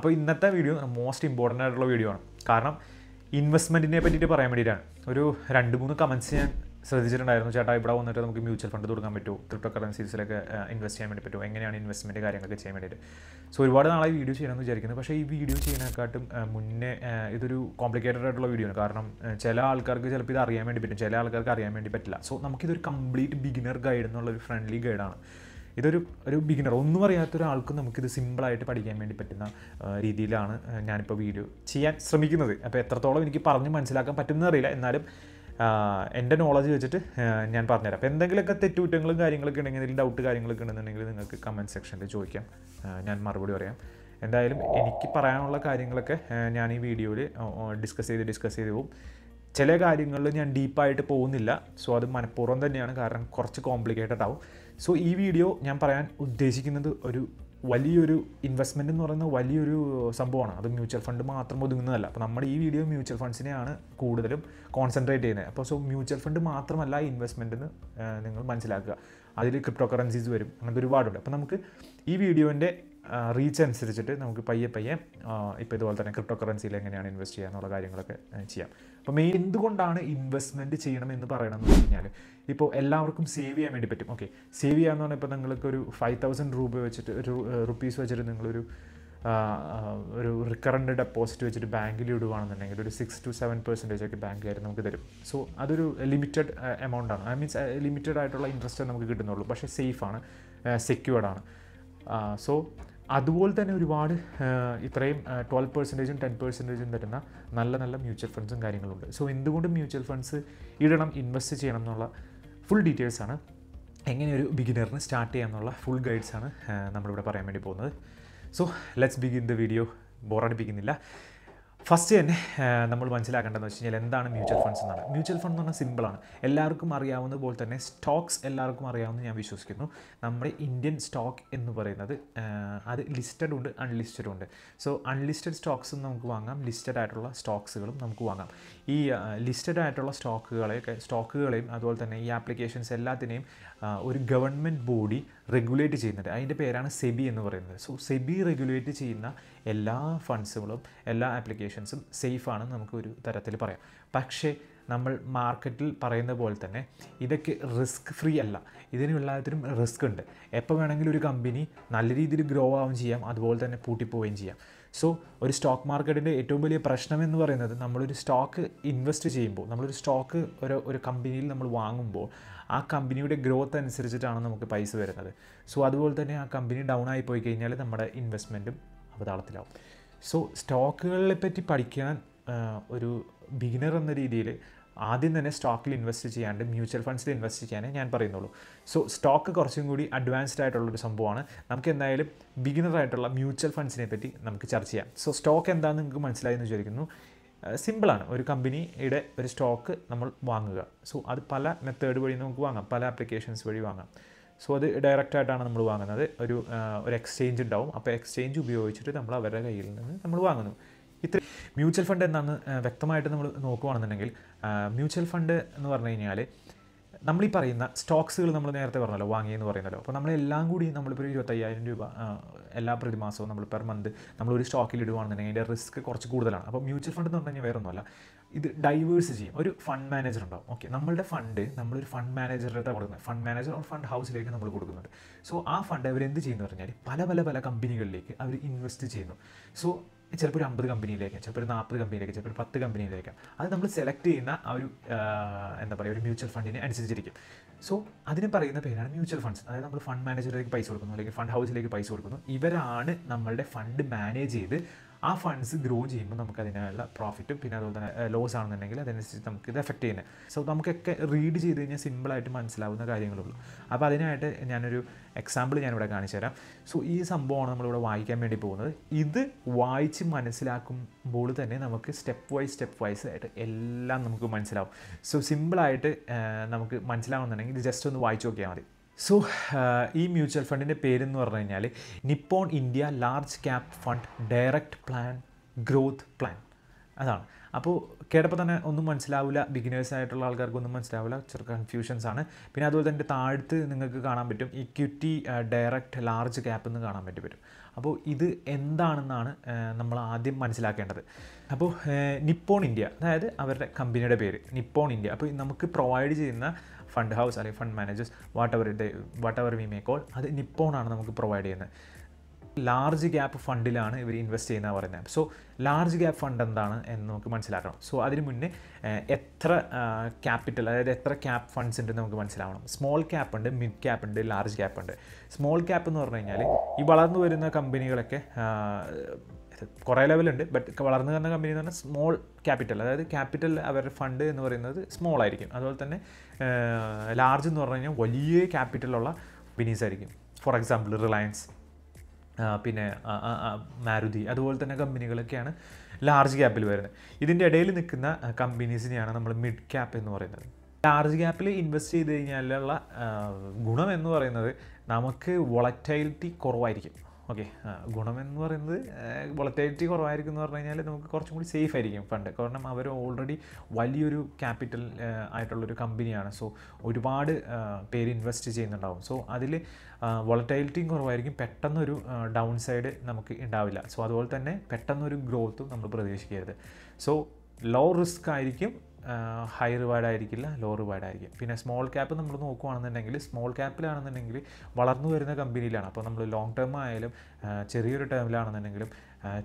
അപ്പോൾ ഇന്നത്തെ video most important ആയിട്ടുള്ള വീഡിയോ ആണ്. കാരണം ഇൻവെസ്റ്റ്മെൻറ്റിനെ പറ്റിയിട്ട് പറയാൻ വേണ്ടിയിട്ടാണ്. ഒരു 2-3 കമൻറ്റ്സ് ഞാൻ ശ്രദ്ധിച്ചിട്ടുണ്ടായിരുന്നു. ചേട്ടാ ഇവിടെ വന്നിട്ട് നമുക്ക് മ്യൂച്വൽ ഫണ്ട് തുടങ്ങാൻ പറ്റുമോ, ക്രിപ്റ്റോ കറൻസീസിലൊക്കെ ഇൻവെസ്റ്റ് ചെയ്യാൻ വേണ്ടി പറ്റുമോ, എങ്ങനെയാണ് ഇൻവെസ്റ്റ്മെൻറ്റ് കാര്യങ്ങളൊക്കെ ചെയ്യാൻ വേണ്ടിയിട്ട്. സോ ഒരുപാട് നാളായി വീഡിയോ ചെയ്യണമെന്ന് വിചാരിക്കുന്നു. പക്ഷേ ഈ വീഡിയോ ചെയ്യുന്നതിനെക്കാട്ടും മുന്നേ ഇതൊരു കോംപ്ലിക്കേറ്റഡ് ആയിട്ടുള്ള വീഡിയോ ആണ്. കാരണം ചില ആൾക്കാർക്ക് ചിലപ്പോൾ ഇത് അറിയാൻ വേണ്ടി പറ്റും, ചില ആൾക്കാർക്ക് അറിയാൻ വേണ്ടി പറ്റില്ല. സോ നമുക്കിതൊരു കംപ്ലീറ്റ് ബിഗിനർ ഗൈഡ് എന്നുള്ളൊരു ഫ്രണ്ട്ലി ഗൈഡാണ്. ഇതൊരു ബിഗിനർ, ഒന്നും അറിയാത്ത ഒരാൾക്കും നമുക്കിത് സിമ്പിളായിട്ട് പഠിക്കാൻ വേണ്ടി പറ്റുന്ന രീതിയിലാണ് ഞാനിപ്പോൾ വീഡിയോ ചെയ്യാൻ ശ്രമിക്കുന്നത്. അപ്പോൾ എത്രത്തോളം എനിക്ക് പറഞ്ഞ് മനസ്സിലാക്കാൻ പറ്റുമെന്ന് അറിയില്ല, എന്നാലും എൻ്റെ നോളജ് വെച്ചിട്ട് ഞാൻ പറഞ്ഞുതരാം. അപ്പോൾ എന്തെങ്കിലുമൊക്കെ തെറ്റുകുറ്റങ്ങളും കാര്യങ്ങളൊക്കെ ഉണ്ടെങ്കിൽ, എന്തെങ്കിലും ഡൗട്ട് കാര്യങ്ങളൊക്കെ ഉണ്ടെന്നുണ്ടെങ്കിൽ നിങ്ങൾക്ക് കമൻറ്റ് സെക്ഷനിൽ ചോദിക്കാം, ഞാൻ മറുപടി പറയാം. എന്തായാലും എനിക്ക് പറയാനുള്ള കാര്യങ്ങളൊക്കെ ഞാൻ ഈ വീഡിയോയിൽ ഡിസ്കസ് ചെയ്ത് പോകും. ചില കാര്യങ്ങളിൽ ഞാൻ ഡീപ്പായിട്ട് പോകുന്നില്ല. സോ അത് മനഃപൂർവ്വം തന്നെയാണ്, കാരണം കുറച്ച് കോംപ്ലിക്കേറ്റഡ് ആവും. സോ ഈ വീഡിയോ ഞാൻ പറയാൻ ഉദ്ദേശിക്കുന്നത് ഒരു വലിയൊരു ഇൻവെസ്റ്റ്മെൻറ്റ് എന്ന് പറയുന്ന വലിയൊരു സംഭവമാണ്. അത് മ്യൂച്വൽ ഫണ്ട് മാത്രം ഒതുങ്ങുന്നതല്ല. അപ്പോൾ നമ്മുടെ ഈ വീഡിയോ മ്യൂച്വൽ ഫണ്ട്സിനെയാണ് കൂടുതലും കോൺസെൻട്രേറ്റ് ചെയ്യുന്നത്. അപ്പോൾ സോ മ്യൂച്വൽ ഫണ്ട് മാത്രമല്ല ഇൻവെസ്റ്റ്മെൻറ്റ് എന്ന് നിങ്ങൾ മനസ്സിലാക്കുക. അതിൽ ക്രിപ്റ്റോ കറൻസീസ് വരും, അങ്ങനത്തെ ഒരുപാടുണ്ട്. അപ്പോൾ നമുക്ക് ഈ വീഡിയോൻ്റെ റീച്ച് അനുസരിച്ചിട്ട് നമുക്ക് പയ്യെ ഇപ്പോൾ ഇതുപോലെ തന്നെ ക്രിപ്റ്റോ കറൻസിയിൽ എങ്ങനെയാണ് ഇൻവെസ്റ്റ് ചെയ്യുക എന്നുള്ള കാര്യങ്ങളൊക്കെ ചെയ്യാം. അപ്പോൾ മെയിൻ എന്തുകൊണ്ടാണ് ഇൻവെസ്റ്റ്മെൻറ്റ് ചെയ്യണം എന്ന് പറയണമെന്ന് പറഞ്ഞു കഴിഞ്ഞാൽ, ഇപ്പോൾ എല്ലാവർക്കും സേവ് ചെയ്യാൻ വേണ്ടി പറ്റും. ഓക്കെ, സേവ് ചെയ്യാമെന്ന് പറഞ്ഞാൽ ഇപ്പോൾ നിങ്ങൾക്കൊരു 5000 രൂപ വെച്ചിട്ട് റുപ്പീസ് വെച്ചിട്ട് നിങ്ങളൊരു റിക്കറൻറ്റ് ഡെപ്പോസിറ്റ് വെച്ചിട്ട് ബാങ്കിൽ ഇടുകയാണെന്നുണ്ടെങ്കിൽ ഒരു 6 to 7% ഒക്കെ ബാങ്കുകാർ നമുക്ക് തരും. സോ അതൊരു ലിമിറ്റഡ് എമൗണ്ട് ആണ്. മീൻസ് ലിമിറ്റഡ് ആയിട്ടുള്ള ഇൻട്രസ്റ്റ് നമുക്ക് കിട്ടുന്നുള്ളൂ, പക്ഷേ സേഫാണ്, സെക്യൂർഡാണ്. സോ അതുപോലെ തന്നെ ഒരുപാട് ഇത്രയും 12%, 10% തരുന്ന നല്ല മ്യൂച്വൽ ഫണ്ട്സും കാര്യങ്ങളുണ്ട്. സോ എന്തുകൊണ്ട് മ്യൂച്വൽ ഫണ്ട്സ് ഇടണം, ഇൻവെസ്റ്റ് ചെയ്യണം എന്നുള്ള ഫുൾ ഡീറ്റെയിൽസാണ്, എങ്ങനെ ഒരു ബിഗിനറിന് സ്റ്റാർട്ട് ചെയ്യാമെന്നുള്ള ഫുൾ ഗൈഡ്സാണ് നമ്മളിവിടെ പറയാൻ വേണ്ടി പോകുന്നത്. So let's begin the video. ബോറടിപ്പിക്കുന്നില്ല. ഫസ്റ്റ് തന്നെ നമ്മൾ മനസ്സിലാക്കേണ്ടതെന്ന് വെച്ച് കഴിഞ്ഞാൽ എന്താണ് മ്യൂച്വൽ ഫണ്ട്സ് എന്നാണ്. മ്യൂച്വൽ ഫണ്ട് എന്ന് പറഞ്ഞാൽ സിമ്പിളാണ്, എല്ലാവർക്കും അറിയാവുന്ന പോലെ തന്നെ സ്റ്റോക്സ് എല്ലാവർക്കും അറിയാവുന്ന ഞാൻ വിശ്വസിക്കുന്നു. നമ്മുടെ ഇന്ത്യൻ സ്റ്റോക്ക് എന്ന് പറയുന്നത് അത് ലിസ്റ്റഡ് ഉണ്ട്, അൺലിസ്റ്റഡ് ഉണ്ട്. സോ അൺലിസ്റ്റഡ് സ്റ്റോക്സും നമുക്ക് വാങ്ങാം, ലിസ്റ്റഡ് ആയിട്ടുള്ള സ്റ്റോക്സുകളും നമുക്ക് വാങ്ങാം. ഈ ലിസ്റ്റഡ് ആയിട്ടുള്ള സ്റ്റോക്കുകളെയും അതുപോലെ തന്നെ ഈ ആപ്ലിക്കേഷൻസ് എല്ലാത്തിനെയും ഒരു ഗവൺമെൻറ് ബോഡി റെഗുലേറ്റ് ചെയ്യുന്നുണ്ട്. അതിൻ്റെ പേരാണ് സെബി എന്ന് പറയുന്നത്. സോ സെബി റെഗുലേറ്റ് ചെയ്യുന്ന എല്ലാ ഫണ്ട്സുകളും എല്ലാ ആപ്ലിക്കേഷൻസും സേഫാണ് നമുക്കൊരു തരത്തിൽ പറയാം. പക്ഷേ നമ്മൾ മാർക്കറ്റിൽ പറയുന്ന പോലെ തന്നെ ഇതൊക്കെ റിസ്ക് ഫ്രീ അല്ല. ഇതിനെല്ലാത്തിനും റിസ്ക് ഉണ്ട്. എപ്പോൾ വേണമെങ്കിലും ഒരു കമ്പനി നല്ല രീതിയിൽ ഗ്രോ ആവുകയും ചെയ്യാം, അതുപോലെ തന്നെ പൂട്ടിപ്പോവുകയും ചെയ്യാം. സോ ഒരു സ്റ്റോക്ക് മാർക്കറ്റിൻ്റെ ഏറ്റവും വലിയ പ്രശ്നം എന്ന് പറയുന്നത്, നമ്മളൊരു സ്റ്റോക്ക് ഇൻവെസ്റ്റ് ചെയ്യുമ്പോൾ, നമ്മളൊരു സ്റ്റോക്ക് ഒരു കമ്പനിയിൽ നമ്മൾ വാങ്ങുമ്പോൾ ആ കമ്പനിയുടെ ഗ്രോത്ത് അനുസരിച്ചിട്ടാണ് നമുക്ക് പൈസ വരുന്നത്. സോ അതുപോലെ തന്നെ ആ കമ്പനി ഡൗൺ ആയി പോയി കഴിഞ്ഞാൽ നമ്മുടെ ഇൻവെസ്റ്റ്മെൻറ്റും അവതാളത്തിലാവും. സോ സ്റ്റോക്കുകളെ പറ്റി പഠിക്കാൻ ഒരു ബിഗിനർ എന്ന രീതിയിൽ ആദ്യം തന്നെ സ്റ്റോക്കിൽ ഇൻവെസ്റ്റ് ചെയ്യാണ്ട് മ്യൂച്വൽ ഫണ്ട്സിൽ ഇൻവെസ്റ്റ് ചെയ്യാനേ ഞാൻ പറയുന്നുള്ളൂ. സോ സ്റ്റോക്ക് കുറച്ചും കൂടി അഡ്വാൻസ്ഡ് ആയിട്ടുള്ളൊരു സംഭവമാണ്. നമുക്ക് എന്തായാലും ബിഗിനറായിട്ടുള്ള മ്യൂച്വൽ ഫണ്ട്സിനെ പറ്റി നമുക്ക് ചർച്ച ചെയ്യാം. സോ സ്റ്റോക്ക് എന്താണെന്ന് നിങ്ങൾക്ക് മനസ്സിലായി എന്ന് വിചാരിക്കുന്നു. സിമ്പിളാണ്, ഒരു കമ്പനിയുടെ ഒരു സ്റ്റോക്ക് നമ്മൾ വാങ്ങുക. സോ അത് പല മെത്തേഡ് വഴി നമുക്ക് വാങ്ങാം, പല ആപ്ലിക്കേഷൻസ് വഴി വാങ്ങാം. സോ അത് ഡയറക്റ്റായിട്ടാണ് നമ്മൾ വാങ്ങുന്നത്. ഒരു എക്സ്ചേഞ്ച് ഉണ്ടാവും, അപ്പോൾ എക്സ്ചേഞ്ച് ഉപയോഗിച്ചിട്ട് നമ്മൾ അവരുടെ കയ്യിൽ നിന്ന് നമ്മൾ വാങ്ങുന്നു. ഇത്ര മ്യൂച്വൽ ഫണ്ട് എന്താണെന്ന് വ്യക്തമായിട്ട് നമ്മൾ നോക്കുകയാണെന്നുണ്ടെങ്കിൽ, മ്യൂച്വൽ ഫണ്ട് എന്ന് പറഞ്ഞു കഴിഞ്ഞാൽ നമ്മളീ പറയുന്ന സ്റ്റോക്സുകൾ നമ്മൾ നേരത്തെ പറഞ്ഞല്ലോ, വാങ്ങിയെന്ന് പറയുന്നല്ലോ. അപ്പോൾ നമ്മളെല്ലാം കൂടി നമ്മളിപ്പോൾ 25,000 രൂപ എല്ലാ പ്രതിമാസവും നമ്മൾ പെർ മന്ത് നമ്മളൊരു സ്റ്റോക്കിൽ ഇടുകയാണെന്നുണ്ടെങ്കിൽ അതിൻ്റെ റിസ്ക് കുറച്ച് കൂടുതലാണ്. അപ്പോൾ മ്യൂച്വൽ ഫണ്ട് എന്ന് പറഞ്ഞു കഴിഞ്ഞാൽ വേറെ ഒന്നുമല്ല, ഇത് ഡൈവേഴ്സ് ചെയ്യും. ഒരു ഫണ്ട് മാനേജർ ഉണ്ടാവും. ഓക്കെ, നമ്മളുടെ ഫണ്ട് നമ്മളൊരു ഫണ്ട് മാനേജറുടെ കൊടുക്കുന്നത്, ഫണ്ട് മാനേജർ ഓർ ഫണ്ട് ഹൗസിലേക്ക് നമ്മൾ കൊടുക്കുന്നുണ്ട്. സോ ആ ഫണ്ട് അവരെന്ത് ചെയ്യുന്നു പറഞ്ഞാൽ പല കമ്പനികളിലേക്ക് അവർ ഇൻവെസ്റ്റ് ചെയ്യുന്നു. സോ ചിലപ്പോൾ ഒരു 50 കമ്പനിയിലേക്ക്, ചിലപ്പോൾ ഒരു 40 കമ്പനിയിലേക്ക്, ചിലപ്പോൾ ഒരു 10 കമ്പനിയിലേക്ക്. അത് നമ്മൾ സെലക്ട് ചെയ്യുന്ന ആ ഒരു ഒരു മ്യൂച്വൽ ഫണ്ടിനെ അനുസരിച്ചിരിക്കും. സോ അതിന് പറയുന്ന പേരാണ് മ്യൂച്വൽ ഫണ്ട്സ്. അതായത് നമ്മൾ ഫണ്ട് മാനേജറിലേക്ക് പൈസ കൊടുക്കുന്നു, അല്ലെങ്കിൽ ഫണ്ട് ഹൗസിലേക്ക് പൈസ കൊടുക്കുന്നു. ഇവരാണ് നമ്മളുടെ ഫണ്ട് മാനേജ് ചെയ്ത് ആ ഫണ്ട്സ് ഗ്രോ ചെയ്യുമ്പോൾ നമുക്ക് അതിനുള്ള പ്രോഫിറ്റും പിന്നെ അതുപോലെ തന്നെ ലോസ് ആണെന്നുണ്ടെങ്കിൽ അതനുസരിച്ച് നമുക്ക് ഇത് എഫക്റ്റ് ചെയ്യുന്നത്. സോ നമുക്കൊക്കെ റീഡ് ചെയ്ത് കഴിഞ്ഞാൽ സിമ്പിളായിട്ട് മനസ്സിലാവുന്ന കാര്യങ്ങളുള്ളൂ. അപ്പോൾ അതിനായിട്ട് ഞാനൊരു എക്സാമ്പിൾ ഞാനിവിടെ കാണിച്ചു തരാം. സോ ഈ സംഭവമാണ് നമ്മളിവിടെ വായിക്കാൻ വേണ്ടി പോകുന്നത്. ഇത് വായിച്ച് മനസ്സിലാക്കുമ്പോൾ തന്നെ നമുക്ക് സ്റ്റെപ്പ് വൈസ് ആയിട്ട് എല്ലാം നമുക്ക് മനസ്സിലാവും. സോ സിമ്പിളായിട്ട് നമുക്ക് മനസ്സിലാവുന്നുണ്ടെങ്കിൽ ഇത് ജസ്റ്റ് ഒന്ന് വായിച്ച് നോക്കിയാൽ മതി. സോ ഈ മ്യൂച്വൽ ഫണ്ടിൻ്റെ പേരെന്ന് പറഞ്ഞു കഴിഞ്ഞാൽ Nippon India large cap fund direct plan growth plan. അതാണ്. അപ്പോൾ കേട്ടപ്പോൾ തന്നെ ഒന്നും മനസ്സിലാവില്ല, ബിഗിനേഴ്സ് ആയിട്ടുള്ള ആൾക്കാർക്കൊന്നും മനസ്സിലാവില്ല, ചെറു കൺഫ്യൂഷൻസ് ആണ്. പിന്നെ അതുപോലെ തന്നെ താഴത്ത് നിങ്ങൾക്ക് കാണാൻ പറ്റും ഇക്വിറ്റി, ഡയറക്റ്റ്, ലാർജ് ക്യാപ്പ് എന്ന് കാണാൻ പറ്റും. അപ്പോൾ ഇത് എന്താണെന്നാണ് നമ്മൾ ആദ്യം മനസ്സിലാക്കേണ്ടത്. അപ്പോൾ നിപ്പോൺ ഇന്ത്യ, അതായത് അവരുടെ കമ്പനിയുടെ പേര് നിപ്പോൺ ഇന്ത്യ. അപ്പോൾ നമുക്ക് പ്രൊവൈഡ് ചെയ്യുന്ന ഫണ്ട് ഹൗസ് അല്ലെങ്കിൽ fund managers what ever we may call, അത് നിപ്പോണാണ് നമുക്ക് പ്രൊവൈഡ് ചെയ്യുന്നത്. ലാർജ് ക്യാപ്പ് ഫണ്ടിലാണ് ഇവർ ഇൻവെസ്റ്റ് ചെയ്യുന്നത് പറയുന്നത്. സോ ലാർജ് ക്യാപ്പ് ഫണ്ട് എന്താണ് എന്ന് നമുക്ക് മനസ്സിലാക്കണം. സോ അതിന് മുന്നേ എത്ര ക്യാപിറ്റൽ, അതായത് എത്ര ക്യാപ്പ് ഫണ്ട്സ് ഉണ്ട് നമുക്ക് മനസ്സിലാവണം. സ്മോൾ ക്യാപ്പ് ഉണ്ട്, മിഡ് ക്യാപ്പ് ഉണ്ട്, ലാർജ് ക്യാപ്പ് ഉണ്ട്. സ്മോൾ ക്യാപ്പ് എന്ന് പറഞ്ഞു കഴിഞ്ഞാൽ ഈ വളർന്നു വരുന്ന കമ്പനികളൊക്കെ കുറേ ലെവലുണ്ട്, ബട്ട് വളർന്നു വരുന്ന കമ്പനി എന്ന് പറഞ്ഞാൽ സ്മോൾ ക്യാപിറ്റൽ, അതായത് ക്യാപിറ്റൽ അവരുടെ ഫണ്ട് എന്ന് പറയുന്നത് സ്മോൾ ആയിരിക്കും. അതുപോലെ തന്നെ ലാർജ് എന്ന് പറഞ്ഞു കഴിഞ്ഞാൽ വലിയ ക്യാപിറ്റലുള്ള കമ്പനീസ് ആയിരിക്കും. ഫോർ എക്സാമ്പിൾ റിലയൻസ്, പിന്നെ മാരുതി, അതുപോലെ തന്നെ കമ്പനികളൊക്കെയാണ് ലാർജ് ക്യാപ്പിൽ വരുന്നത്. ഇതിൻ്റെ ഇടയിൽ നിൽക്കുന്ന കമ്പനീസിനെയാണ് നമ്മൾ മിഡ് ക്യാപ്പ് എന്ന് പറയുന്നത്. ലാർജ് ക്യാപ്പിൽ ഇൻവെസ്റ്റ് ചെയ്ത് കഴിഞ്ഞാലുള്ള ഗുണം എന്ന് പറയുന്നത് നമുക്ക് വോളറ്റൈലിറ്റി കുറവായിരിക്കും. ഓക്കെ, ഗുണമെന്ന് പറയുന്നത് വോളറ്റൈലിറ്റി കുറവായിരിക്കും എന്ന് പറഞ്ഞു കഴിഞ്ഞാൽ നമുക്ക് കുറച്ചും കൂടി സേഫ് ആയിരിക്കും ഫണ്ട്. കാരണം അവർ ഓൾറെഡി വലിയൊരു ക്യാപിറ്റൽ ആയിട്ടുള്ളൊരു കമ്പനിയാണ്. സോ ഒരുപാട് പേര് ഇൻവെസ്റ്റ് ചെയ്യുന്നുണ്ടാവും. സോ അതിൽ വോളറ്റൈലിറ്റിയും കുറവായിരിക്കും, പെട്ടെന്നൊരു ഡൗൺ സൈഡ് നമുക്ക് ഉണ്ടാവില്ല. സോ അതുപോലെ തന്നെ പെട്ടെന്നൊരു ഗ്രോത്തും നമ്മൾ പ്രതീക്ഷിക്കരുത്. സോ ലോ റിസ്ക് ആയിരിക്കും, ഹൈ റിവാർഡ് ആയിരിക്കില്ല, ലോ റിവാർഡ് ആയിരിക്കും. പിന്നെ സ്മോൾ ക്യാപ്പ് നമ്മൾ നോക്കുകയാണെന്നുണ്ടെങ്കിൽ, സ്മോൾ ക്യാപ്പിലാണെന്നുണ്ടെങ്കിൽ വളർന്നു വരുന്ന കമ്പനിയിലാണ്. അപ്പോൾ നമ്മൾ ലോങ് ടേം ആയാലും ചെറിയൊരു ടേമിലാണെന്നുണ്ടെങ്കിലും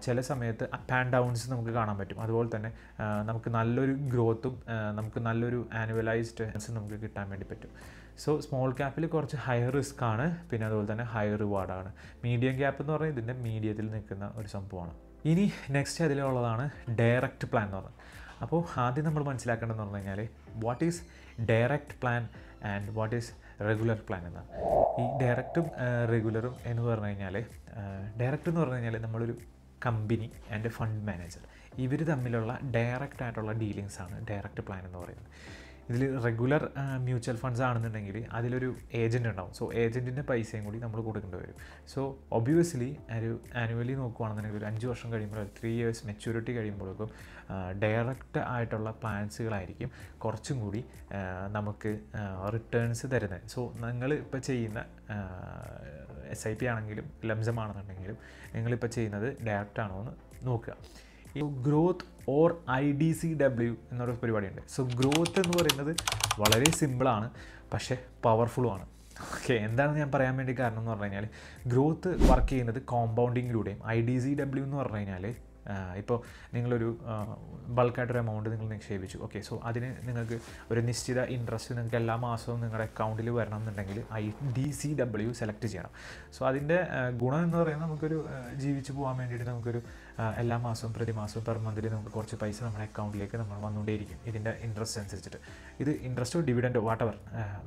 ചില സമയത്ത് അപ്പ് ആൻഡ് ഡൗൺസ് നമുക്ക് കാണാൻ പറ്റും. അതുപോലെ തന്നെ നമുക്ക് നല്ലൊരു ഗ്രോത്തും നമുക്ക് നല്ലൊരു ആനുവലൈസ്ഡ് നമുക്ക് കിട്ടാൻ വേണ്ടി പറ്റും. സോ സ്മോൾ ക്യാപ്പിൽ കുറച്ച് ഹൈ റിസ്ക് ആണ്, പിന്നെ അതുപോലെ തന്നെ ഹൈ റിവാർഡാണ്. മീഡിയം ക്യാപ്പ് എന്ന് പറഞ്ഞാൽ ഇതിൻ്റെ മീഡിയത്തിൽ നിൽക്കുന്ന ഒരു സംഭവമാണ്. ഇനി നെക്സ്റ്റ് അതിലുള്ളതാണ് ഡയറക്റ്റ് പ്ലാൻ എന്ന് പറഞ്ഞത്. അപ്പോൾ ആദ്യം നമ്മൾ മനസ്സിലാക്കേണ്ടതെന്ന് പറഞ്ഞു കഴിഞ്ഞാൽ what is direct plan and what is regular plan എന്നാണ്. ഈ ഡയറക്റ്റും റെഗുലറും എന്ന് പറഞ്ഞു കഴിഞ്ഞാൽ, ഡയറക്റ്റ് എന്ന് പറഞ്ഞു കഴിഞ്ഞാൽ നമ്മളൊരു കമ്പനി ആൻഡ് ഫണ്ട് മാനേജർ, ഇവർ തമ്മിലുള്ള ഡയറക്റ്റ് ആയിട്ടുള്ള ഡീലിങ്സ് ആണ് ഡയറക്റ്റ് പ്ലാൻ എന്ന് പറയുന്നത്. ഇതിൽ റെഗുലർ മ്യൂച്വൽ ഫണ്ട്സ് ആണെന്നുണ്ടെങ്കിൽ അതിലൊരു ഏജൻറ്റ് ഉണ്ടാവും. സോ ഏജൻറ്റിൻ്റെ പൈസയും കൂടി നമ്മൾ കൊടുക്കേണ്ടി വരും. സോ ഒബ്വിയസ്ലി ഒരു ആനുവലി നോക്കുകയാണെന്നുണ്ടെങ്കിൽ ഒരു 5 വർഷം കഴിയുമ്പോൾ 3 years മെച്യൂരിറ്റി കഴിയുമ്പോഴേക്കും ഡയറക്റ്റ് ആയിട്ടുള്ള പ്ലാൻസുകളായിരിക്കും കുറച്ചും കൂടി നമുക്ക് റിട്ടേൺസ് തരുന്നത്. സോ നിങ്ങൾ ഇപ്പോൾ ചെയ്യുന്ന SIP ആണെങ്കിലും ലംസം ആണെന്നുണ്ടെങ്കിലും നിങ്ങളിപ്പോൾ ചെയ്യുന്നത് ഡയറക്റ്റ് ആണോ എന്ന് നോക്കുക. ഈ ഗ്രോത്ത് ഓർ IDCW എന്നൊരു പരിപാടിയുണ്ട്. സോ ഗ്രോത്ത് എന്ന് പറയുന്നത് വളരെ സിമ്പിളാണ്, പക്ഷേ പവർഫുള്ളുമാണ്. ഓക്കെ, എന്താണെന്ന് ഞാൻ പറയാൻ വേണ്ടി കാരണം എന്ന് പറഞ്ഞു കഴിഞ്ഞാൽ, ഗ്രോത്ത് വർക്ക് ചെയ്യുന്നത് കോമ്പൗണ്ടിങ്ങിലൂടെയും. IDCW എന്ന് പറഞ്ഞു കഴിഞ്ഞാൽ ഇപ്പോൾ നിങ്ങളൊരു ബൾക്കായിട്ടൊരു എമൗണ്ട് നിങ്ങൾ നിക്ഷേപിച്ചു. ഓക്കെ, സോ അതിന് നിങ്ങൾക്ക് ഒരു നിശ്ചിത ഇൻട്രസ്റ്റ് നിങ്ങൾക്ക് എല്ലാ മാസവും നിങ്ങളുടെ അക്കൗണ്ടിൽ വരണം എന്നുണ്ടെങ്കിൽ IDCW സെലക്ട് ചെയ്യണം. സോ അതിൻ്റെ ഗുണം എന്ന് പറയുന്നത് നമുക്കൊരു ജീവിച്ചു പോകാൻ വേണ്ടിയിട്ട് നമുക്കൊരു എല്ലാ മാസവും പ്രതിമാസവും പെർ മന്തിൽ നമുക്ക് കുറച്ച് പൈസ നമ്മുടെ അക്കൗണ്ടിലേക്ക് നമ്മൾ വന്നുകൊണ്ടേയിരിക്കും ഇതിൻ്റെ ഇൻട്രസ്റ്റ് അനുസരിച്ചിട്ട്. ഇത് ഇൻട്രസ്റ്റോ ഡിവിഡൻറ്റോ വാട്ടെവർ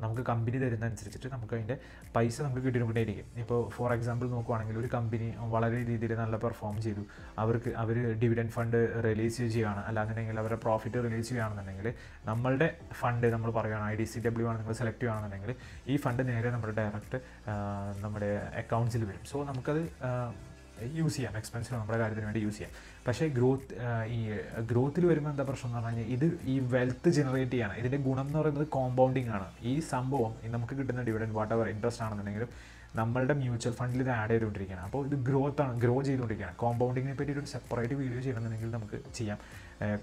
നമുക്ക് കമ്പനി തരുന്ന അനുസരിച്ചിട്ട് നമുക്ക് അതിൻ്റെ പൈസ നമുക്ക് കിട്ടിക്കൊണ്ടേയിരിക്കും. ഇപ്പോൾ ഫോർ എക്സാമ്പിൾ നോക്കുവാണെങ്കിൽ ഒരു കമ്പനി വളരെ രീതിയിൽ നല്ല പെർഫോം ചെയ്തു, അവർ ഡിവിഡൻഡ് ഫണ്ട് റിലീസ് ചെയ്യുകയാണ്, അല്ലാന്നുണ്ടെങ്കിൽ അവരുടെ പ്രോഫിറ്റ് റിലീസ് ചെയ്യുകയാണെന്നുണ്ടെങ്കിൽ നമ്മളുടെ ഫണ്ട് നമ്മൾ പറയുകയാണ് IDCW ആണ് നിങ്ങൾ സെലക്ട് ചെയ്യുകയാണെന്നുണ്ടെങ്കിൽ ഈ ഫണ്ട് നേരെ നമ്മുടെ ഡയറക്റ്റ് നമ്മുടെ അക്കൗണ്ട്സിൽ വരും. സോ നമുക്കത് യൂസ് ചെയ്യാം, എക്സ്പെൻസിന് നമ്മുടെ കാര്യത്തിന് വേണ്ടി യൂസ് ചെയ്യാം. പക്ഷേ ഈ ഗ്രോത്തിൽ വരുമ്പോൾ എന്താ പ്രശ്നം എന്ന് പറഞ്ഞു കഴിഞ്ഞാൽ, ഇത് ഈ വെൽത്ത് ജനറേറ്റ് ചെയ്യാണ്. ഇതിൻ്റെ ഗുണം എന്ന് പറയുന്നത് കോമ്പൗണ്ടിങ് ആണ്. ഈ സംഭവം നമുക്ക് കിട്ടുന്ന ഡിവിഡൻഡ് വാട്ടെവർ ഇൻട്രസ്റ്റ് ആണെന്നുണ്ടെങ്കിലും നമ്മളുടെ മ്യൂച്വൽ ഫണ്ടിൽ ഇത് ആഡ് ചെയ്തുകൊണ്ടിരിക്കുകയാണ്. അപ്പോൾ ഇത് ഗ്രോ ചെയ്തുകൊണ്ടിരിക്കുകയാണ്. കോമ്പൗണ്ടിങ്ങിനെ പറ്റി ഒരു സെപ്പറേറ്റ് വീഡിയോ ചെയ്യണമെന്നുണ്ടെങ്കിൽ നമുക്ക് ചെയ്യാം.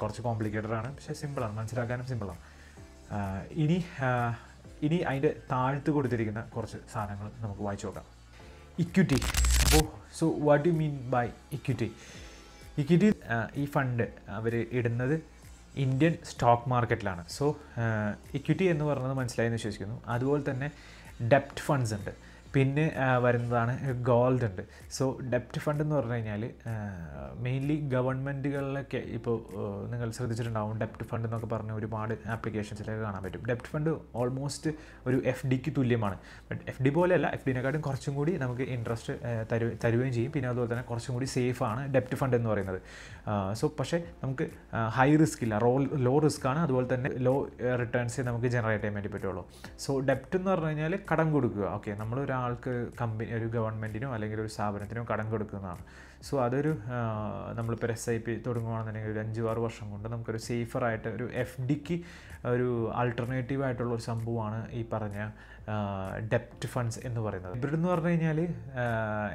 കുറച്ച് കോംപ്ലിക്കേറ്റഡ് ആണ്, പക്ഷേ സിമ്പിളാണ്, മനസ്സിലാക്കാനും സിമ്പിളാണ്. ഇനി അതിൻ്റെ താഴ്ത്ത് കൊടുത്തിരിക്കുന്ന കുറച്ച് സാധനങ്ങൾ നമുക്ക് വായിച്ചു നോക്കാം. ഇക്വിറ്റി. അപ്പോൾ so what you mean by equity? ഈ ഫണ്ട് അവർ ഇടുന്നത് ഇന്ത്യൻ സ്റ്റോക്ക് മാർക്കറ്റിലാണ്. സോ ഇക്വിറ്റി എന്ന് പറയുന്നത് മനസ്സിലായെന്ന് വിശ്വസിക്കുന്നു. അതുപോലെ തന്നെ ഡെപ്റ്റ് ഫണ്ട്സ് ഉണ്ട്, പിന്നെ വരുന്നതാണ് ഗോൾഡ് ഉണ്ട്. സോ ഡെപ്റ്റ് ഫണ്ട് എന്ന് പറഞ്ഞു കഴിഞ്ഞാൽ മെയിൻലി ഗവൺമെൻറ്റുകളിലൊക്കെ ഇപ്പോൾ നിങ്ങൾ ശ്രദ്ധിച്ചിട്ടുണ്ടാവും, ഡെപ്റ്റ് ഫണ്ട് എന്നൊക്കെ പറഞ്ഞ് ഒരുപാട് ആപ്ലിക്കേഷൻസിലൊക്കെ കാണാൻ പറ്റും. ഡെപ്റ്റ് ഫണ്ട് ഓൾമോസ്റ്റ് ഒരു FDക്ക് തുല്യമാണ്. ബട്ട് FD പോലെയല്ല, FDനെക്കാട്ടും കുറച്ചും കൂടി നമുക്ക് ഇൻട്രസ്റ്റ് തരുകയും ചെയ്യും. പിന്നെ അതുപോലെ തന്നെ കുറച്ചും കൂടി സേഫാണ് ഡെപ്റ്റ് ഫണ്ട് എന്ന് പറയുന്നത്. സോ പക്ഷേ നമുക്ക് ഹൈ റിസ്ക് ഇല്ല, ലോ റിസ്ക് ആണ്. അതുപോലെ തന്നെ ലോ റിട്ടേൺസ് നമുക്ക് ജനറേറ്റ് ചെയ്യാൻ വേണ്ടി പറ്റുള്ളൂ. സോ ഡെപ്റ്റ് എന്ന് പറഞ്ഞു കഴിഞ്ഞാൽ കടം കൊടുക്കുക. ഓക്കെ, നമ്മളൊരാൾക്ക് ഒരു ഗവൺമെൻറ്റിനോ അല്ലെങ്കിൽ ഒരു സ്ഥാപനത്തിനോ കടം കൊടുക്കുന്നതാണ്. സോ അതൊരു നമ്മളിപ്പോൾ SIP തുടങ്ങുകയാണെന്നുണ്ടെങ്കിൽ ഒരു 5-6 വർഷം കൊണ്ട് നമുക്കൊരു സേഫറായിട്ട് ഒരു FDക്ക് ഒരു ആൾട്ടർനേറ്റീവ് ആയിട്ടുള്ള ഒരു സംഭവമാണ് ഈ പറഞ്ഞ ഡെപ്റ്റ് ഫണ്ട്സ് എന്ന് പറയുന്നത്. ഹൈബ്രിഡ് എന്ന് പറഞ്ഞു കഴിഞ്ഞാൽ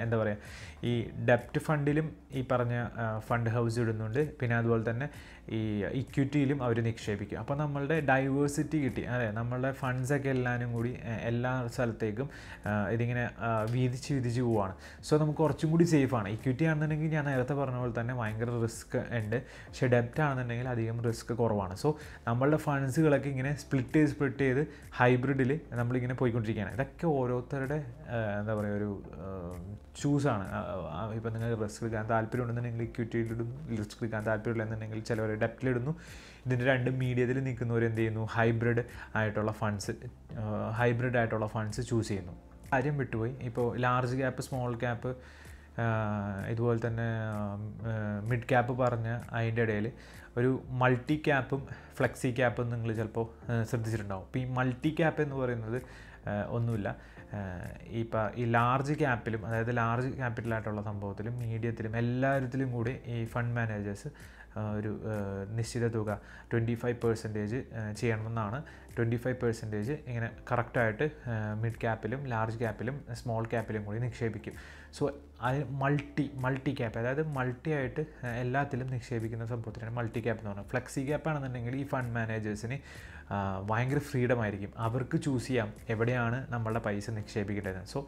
എന്താ പറയുക, ഈ ഡെപ്റ്റ് ഫണ്ടിലും ഈ പറഞ്ഞ ഫണ്ട് ഹൗസ് ഇടുന്നുണ്ട്, പിന്നെ അതുപോലെ തന്നെ ഈ ഇക്വിറ്റിയിലും അവർ നിക്ഷേപിക്കും. അപ്പോൾ നമ്മളുടെ ഡൈവേഴ്സിറ്റി കിട്ടി, അതെ, നമ്മളുടെ ഫണ്ട്സൊക്കെ എല്ലാവരും കൂടി എല്ലാ സ്ഥലത്തേക്കും ഇതിങ്ങനെ വീതിച്ച് പോവുകയാണ്. സോ നമുക്ക് കുറച്ചും കൂടി സേഫാണ്. ഇക്വിറ്റി ആണെന്നുണ്ടെങ്കിൽ ഞാൻ നേരത്തെ പറഞ്ഞ പോലെ തന്നെ ഭയങ്കര റിസ്ക് ഉണ്ട്, പക്ഷേ ഡെപ്റ്റ് ആണെന്നുണ്ടെങ്കിൽ അധികം റിസ്ക് കുറവാണ്. സോ നമ്മളുടെ ഫണ്ട്സുകളൊക്കെ ഇങ്ങനെ സ്പ്ലിറ്റ് ചെയ്ത് ഹൈബ്രിഡിൽ നമ്മളിങ്ങനെ പോയിക്കൊണ്ടിരിക്കുകയാണ്. ഇതൊക്കെ ഓരോരുത്തരുടെ എന്താ പറയുക ഒരു ചൂസാണ്. ഇപ്പോൾ നിങ്ങൾക്ക് റിസ്ക് എടുക്കാൻ താല്പര്യം ഉണ്ടെന്നുണ്ടെങ്കിൽ ഇക്വിറ്റിയിലിടുന്നു, റിസ്ക് എടുക്കാൻ താല്പര്യമില്ല എന്നുണ്ടെങ്കിൽ ചിലവർ ഡെപ്റ്റിലിടുന്നു. ഇതിൻ്റെ രണ്ട് മീഡിയത്തിൽ നിൽക്കുന്നവർ എന്ത് ചെയ്യുന്നു, ഹൈബ്രിഡ് ആയിട്ടുള്ള ഫണ്ട്സ് ചൂസ് ചെയ്യുന്നു. കാര്യം വിട്ടുപോയി. ഇപ്പോൾ ലാർജ് ക്യാപ്പ്, സ്മോൾ ക്യാപ്പ്, ഇതുപോലെ തന്നെ മിഡ് ക്യാപ്പ് പറഞ്ഞ അതിൻ്റെ ഇടയിൽ ഒരു മൾട്ടി ക്യാപ്പും ഫ്ലെക്സി ക്യാപ്പും നിങ്ങൾ ചിലപ്പോൾ ശ്രദ്ധിച്ചിട്ടുണ്ടാവും. ഇപ്പോൾ ഈ മൾട്ടി ക്യാപ്പ് എന്ന് പറയുന്നത് ഒന്നുമില്ല, ഈ ലാർജ് ക്യാപ്പിലും, അതായത് ലാർജ് ക്യാപിറ്റലായിട്ടുള്ള സംഭവത്തിലും മീഡിയത്തിലും എല്ലാത്തിലും കൂടി ഈ ഫണ്ട് മാനേജേഴ്സ് ഒരു നിശ്ചിത തുക 25% ചെയ്യണമെന്നാണ്. 25% ഇങ്ങനെ കറക്റ്റായിട്ട് മിഡ് ക്യാപ്പിലും ലാർജ് ക്യാപ്പിലും സ്മോൾ ക്യാപ്പിലും കൂടി നിക്ഷേപിക്കും. സോ അത് മൾട്ടി ക്യാപ്പ്, അതായത് മൾട്ടി ആയിട്ട് എല്ലാത്തിലും നിക്ഷേപിക്കുന്ന സംഭവത്തിനാണ് മൾട്ടി ക്യാപ്പ് എന്ന് പറയുന്നത്. ഫ്ലെക്സി ക്യാപ്പ് ആണെന്നുണ്ടെങ്കിൽ ഈ ഫണ്ട് മാനേജേഴ്സിന് ഭയങ്കര ഫ്രീഡം ആയിരിക്കും, അവർക്ക് ചൂസ് ചെയ്യാം എവിടെയാണ് നമ്മളുടെ പൈസ നിക്ഷേപിക്കേണ്ടത്. സോ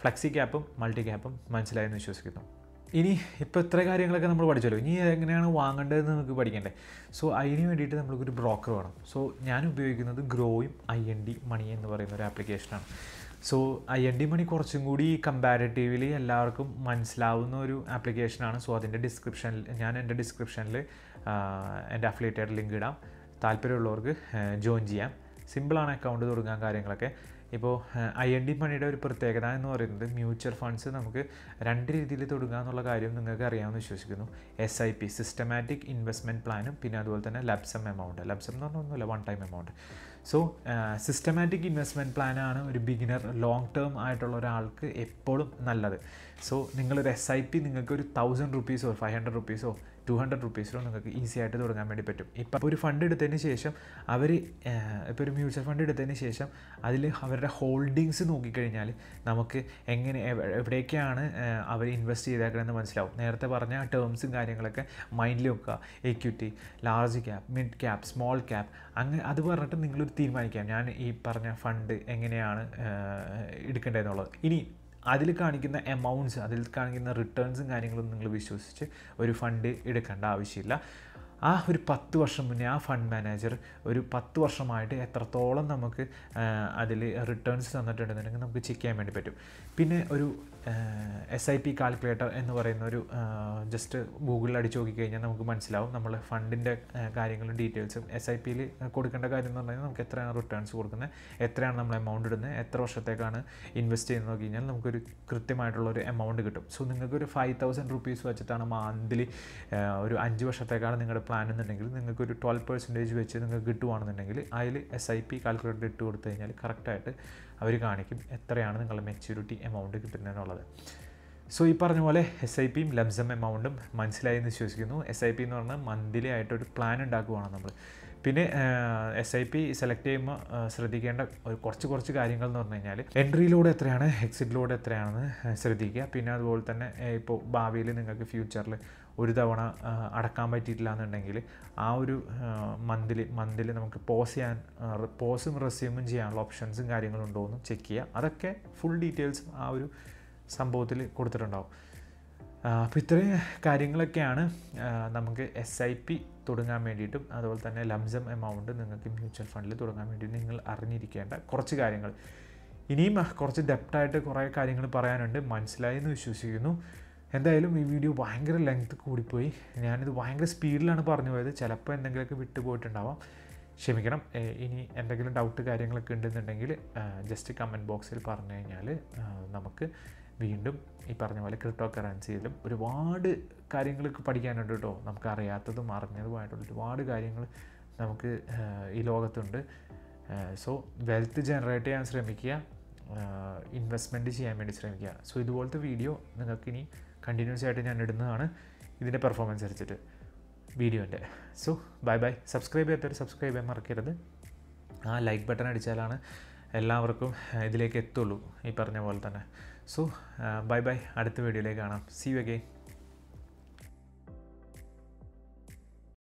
ഫ്ലെക്സി ക്യാപ്പും മൾട്ടി ക്യാപ്പും മനസ്സിലായെന്ന് വിശ്വസിക്കുന്നു. ഇനി ഇപ്പോൾ ഇത്ര കാര്യങ്ങളൊക്കെ നമ്മൾ പഠിച്ചല്ലോ, ഇനി എങ്ങനെയാണ് വാങ്ങേണ്ടതെന്ന് നമുക്ക് പഠിക്കണ്ടേ. സോ അതിന് വേണ്ടിയിട്ട് നമ്മൾക്കൊരു ബ്രോക്കർ വേണം. സോ ഞാൻ ഉപയോഗിക്കുന്നത് ഗ്രോയും IND മണി എന്ന് പറയുന്ന ഒരു ആപ്ലിക്കേഷനാണ്. സോ IND മണി കുറച്ചും കൂടി കമ്പാരിറ്റീവ്ലി എല്ലാവർക്കും മനസ്സിലാവുന്ന ഒരു ആപ്ലിക്കേഷനാണ്. സോ അതിൻ്റെ എൻ്റെ ഡിസ്ക്രിപ്ഷനിൽ എൻ്റെ അഫിലിയേറ്റഡ് ലിങ്ക് ഇടാം. താല്പര്യമുള്ളവർക്ക് ജോയിൻ ചെയ്യാം. സിമ്പിളാണ് അക്കൗണ്ട് തുടങ്ങാൻ കാര്യങ്ങളൊക്കെ. ഇപ്പോൾ IND മണിയുടെ ഒരു പ്രത്യേകത എന്ന് പറയുന്നത് മ്യൂച്വൽ ഫണ്ട്സ് നമുക്ക് 2 രീതിയിൽ തുടങ്ങുക എന്നുള്ള കാര്യം നിങ്ങൾക്ക് അറിയാമെന്ന് വിശ്വസിക്കുന്നു. SIP സിസ്റ്റമാറ്റിക് ഇൻവെസ്റ്റ്മെൻറ്റ് പ്ലാനും, പിന്നെ അതുപോലെ തന്നെ ലബ്സം എമൗണ്ട്. ലബ്സം എന്ന് പറഞ്ഞാൽ ഒന്നുമില്ല, 1 time amount. So systematic investment പ്ലാനാണ് ഒരു ബിഗിനർ ലോങ് ടേം ആയിട്ടുള്ള ഒരാൾക്ക് എപ്പോഴും നല്ലത്. സോ നിങ്ങളൊരു SIP നിങ്ങൾക്ക് ഒരു 1000 റുപ്പീസോ 500 റുപ്പീസോ 200 റുപ്പീസിലോ നിങ്ങൾക്ക് ഈസി ആയിട്ട് തുടങ്ങാൻ വേണ്ടി പറ്റും. ഇപ്പോൾ ഒരു ഫണ്ട് എടുത്തതിന് ശേഷം ഇപ്പോൾ ഒരു മ്യൂച്വൽ ഫണ്ട് എടുത്തതിന് ശേഷം അതിൽ അവരുടെ ഹോൾഡിങ്സ് നോക്കിക്കഴിഞ്ഞാൽ നമുക്ക് എവിടേക്കാണ് അവർ ഇൻവെസ്റ്റ് ചെയ്തേക്കണമെന്ന് മനസ്സിലാവും. നേരത്തെ പറഞ്ഞ ടേംസും കാര്യങ്ങളൊക്കെ മൈൻഡിൽ വെക്കുക. Equity, large cap, mid cap, small cap, അത് പറഞ്ഞിട്ട് നിങ്ങളൊരു തീരുമാനിക്കാം ഞാൻ ഈ പറഞ്ഞ ഫണ്ട് എങ്ങനെയാണ് എടുക്കേണ്ടതെന്നുള്ളത്. ഇനി അതിൽ കാണിക്കുന്ന എമൗണ്ട്സ്, അതിൽ കാണിക്കുന്ന റിട്ടേൺസും കാര്യങ്ങളും നിങ്ങൾ വിശ്വസിച്ച് ഒരു ഫണ്ട് എടുക്കേണ്ട ആവശ്യമില്ല. ആ ഒരു 10 വർഷം മുന്നേ ആ ഫണ്ട് മാനേജർ ഒരു 10 വർഷമായിട്ട് എത്രത്തോളം നമുക്ക് അതിൽ റിട്ടേൺസ് തന്നിട്ടുണ്ടെന്നുണ്ടെങ്കിൽ നമുക്ക് ചെക്ക് ചെയ്യാൻ വേണ്ടി പറ്റും. പിന്നെ ഒരു SIP കാൽക്കുലേറ്റർ എന്ന് പറയുന്ന ഒരു ജസ്റ്റ് ഗൂഗിളിൽ അടിച്ചു നോക്കിക്കഴിഞ്ഞാൽ നമുക്ക് മനസ്സിലാവും നമ്മൾ ഫണ്ടിൻ്റെ കാര്യങ്ങളും ഡീറ്റെയിൽസും. SIPയിൽ കൊടുക്കേണ്ട കാര്യം എന്ന് പറഞ്ഞാൽ നമുക്ക് എത്രയാണ് റിട്ടേൺസ് കൊടുക്കുന്നത്, എത്രയാണ് നമ്മൾ എമൗണ്ട് ഇടുന്നത്, എത്ര വർഷത്തേക്കാണ് ഇൻവെസ്റ്റ് ചെയ്യുന്നത് നോക്കി കഴിഞ്ഞാൽ നമുക്കൊരു കൃത്യമായിട്ടുള്ളൊരു എമൗണ്ട് കിട്ടും. സോ നിങ്ങൾക്കൊരു 5000 റുപ്പീസ് വെച്ചിട്ടാണ് മന്ത്ലി ഒരു 5 വർഷത്തേക്കാണ് നിങ്ങളുടെ പ്ലാൻ എന്നുണ്ടെങ്കിൽ നിങ്ങൾക്കൊരു 12% വെച്ച് നിങ്ങൾക്ക് കിട്ടുകയാണെന്നുണ്ടെങ്കിൽ അതിൽ SIP കാൽക്കുലേറ്റർ ഇട്ട് കൊടുത്തു കഴിഞ്ഞാൽ കറക്റ്റായിട്ട് അവർ കാണിക്കും എത്രയാണ് നിങ്ങളുടെ മെച്യൂരിറ്റി എമൗണ്ട് കിട്ടുന്നതെന്നുള്ളത്. സോ ഈ പറഞ്ഞ പോലെ SIPയും ലംസം എമൗണ്ടും മനസ്സിലായി എന്ന് വിശ്വസിക്കുന്നു. SIP എന്ന് പറഞ്ഞാൽ മന്ത്ലി ആയിട്ടൊരു പ്ലാൻ ഉണ്ടാക്കുകയാണ് നമ്മൾ. പിന്നെ SIP സെലക്ട് ചെയ്യുമ്പോൾ ശ്രദ്ധിക്കേണ്ട കുറച്ച് കാര്യങ്ങൾ എന്ന് പറഞ്ഞു കഴിഞ്ഞാൽ എൻട്രി ലോഡ് എത്രയാണ്, എക്സിറ്റ് ലോഡ് എത്രയാണെന്ന് ശ്രദ്ധിക്കുക. പിന്നെ അതുപോലെ തന്നെ ഇപ്പോൾ ഭാവിയിൽ നിങ്ങൾക്ക് ഫ്യൂച്ചറിൽ ഒരു തവണ അടക്കാൻ പറ്റിയിട്ടില്ല എന്നുണ്ടെങ്കിൽ ആ ഒരു മന്തിൽ നമുക്ക് പോസും റെസ്യൂമും ചെയ്യാനുള്ള ഓപ്ഷൻസും കാര്യങ്ങളും ഉണ്ടോ എന്ന് ചെക്ക് ചെയ്യുക. അതൊക്കെ ഫുൾ ഡീറ്റെയിൽസ് ആ ഒരു സംഭവത്തിൽ കൊടുത്തിട്ടുണ്ടാവും. അപ്പോൾ ഇത്രയും കാര്യങ്ങളൊക്കെയാണ് നമുക്ക് SIP തുടങ്ങാൻ വേണ്ടിയിട്ടും അതുപോലെ തന്നെ ലംസം എമൗണ്ട് നിങ്ങൾക്ക് മ്യൂച്വൽ ഫണ്ടിൽ തുടങ്ങാൻ വേണ്ടി നിങ്ങൾ അറിഞ്ഞിരിക്കേണ്ട കുറച്ച് കാര്യങ്ങൾ. ഇനിയും കുറച്ച് ഡെപ്റ്റായിട്ട് കുറേ കാര്യങ്ങൾ പറയാനുണ്ട്. മനസ്സിലായി എന്ന് വിശ്വസിക്കുന്നു. എന്തായാലും ഈ വീഡിയോ ഭയങ്കര ലെങ്ത് കൂടിപ്പോയി. ഞാനിത് ഭയങ്കര സ്പീഡിലാണ് പറഞ്ഞു പോയത്. ചിലപ്പോൾ എന്തെങ്കിലുമൊക്കെ വിട്ടുപോയിട്ടുണ്ടാവാം, ക്ഷമിക്കണം. ഇനി എന്തെങ്കിലും ഡൗട്ട് കാര്യങ്ങളൊക്കെ ഉണ്ടെന്നുണ്ടെങ്കിൽ ജസ്റ്റ് കമൻറ്റ് ബോക്സിൽ പറഞ്ഞു കഴിഞ്ഞാൽ നമുക്ക് വീണ്ടും ഈ പറഞ്ഞ പോലെ ക്രിപ്റ്റോ കറൻസിയിലും ഒരുപാട് കാര്യങ്ങളൊക്കെ പഠിക്കാനുണ്ട് കേട്ടോ. നമുക്ക് അറിയാത്തതും അറിഞ്ഞതുമായിട്ടുള്ള ഒരുപാട് കാര്യങ്ങൾ നമുക്ക് ഈ ലോകത്തുണ്ട്. സോ വെൽത്ത് ജനറേറ്റ് ചെയ്യാൻ ശ്രമിക്കുക, ഇൻവെസ്റ്റ്മെൻറ്റ് ചെയ്യാൻ വേണ്ടി ശ്രമിക്കുക. സോ ഇതുപോലത്തെ വീഡിയോ നിങ്ങൾക്കിനി കണ്ടിന്യൂസ് ആയിട്ട് ഞാൻ ഇടുന്നതാണ് ഇതിൻ്റെ പെർഫോമൻസ് അനുസരിച്ചിട്ട് വീഡിയോൻ്റെ. So bye by. സബ്സ്ക്രൈബ് ചെയ്യാത്തവർ സബ്സ്ക്രൈബ് ചെയ്യാൻ മറക്കരുത്. ആ ലൈക്ക് ബട്ടൺ അടിച്ചാലാണ് എല്ലാവർക്കും ഇതിലേക്ക് എത്തുള്ളൂ ഈ പറഞ്ഞ പോലെ തന്നെ. So bye bye. അടുത്ത വീഡിയോയിലേക്ക് കാണാം. See you again.